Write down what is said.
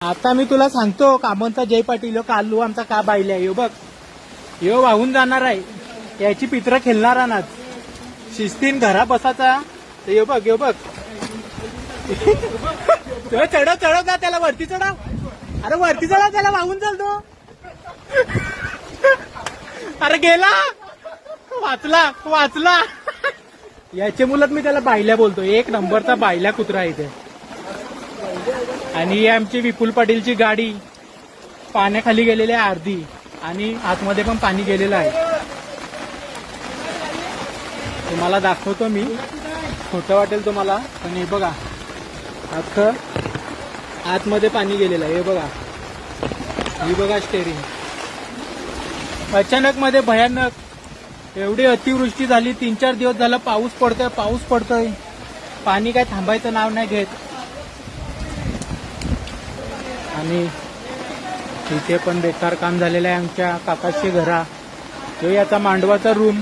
आता मी तुला सांगतो कामोनचा जय पाटील कालू आमचा का बायला यो बघ यो वाहून जाणार आहे याची पित्र खेळणारा नाच शिस्तीन घरा बसाचा तर यो बघ चढव जा त्याला वरती चढव अरे वरती चढव त्याला वाहून चालतो अरे गेला वाचला याच्या मुलात मी त्याला बायल्या बोलतो एक नंबरचा बायल्या कुत्रा आहे इथे आणि ही आमची विपुल पाटीलची गाडी पाण्याखाली गेलेली आहे अर्धी आणि आतमध्ये पण पाणी गेलेलं आहे तुम्हाला दाखवतो मी खोटं वाटेल तुम्हाला पण हे बघा अख्खं आतमध्ये पाणी गेलेलं आहे हे बघा ही बघा स्टेरिंग अचानक मध्ये भयानक एवढी अतिवृष्टी झाली 3-4 दिवस झालं पाऊस पडतोय पाणी काय थांबायचं नाव नाही घेत आणि इथे पण बेकार काम झालेलं आहे आमच्या काकाचे घरा तो याचा मांडवाचा रूम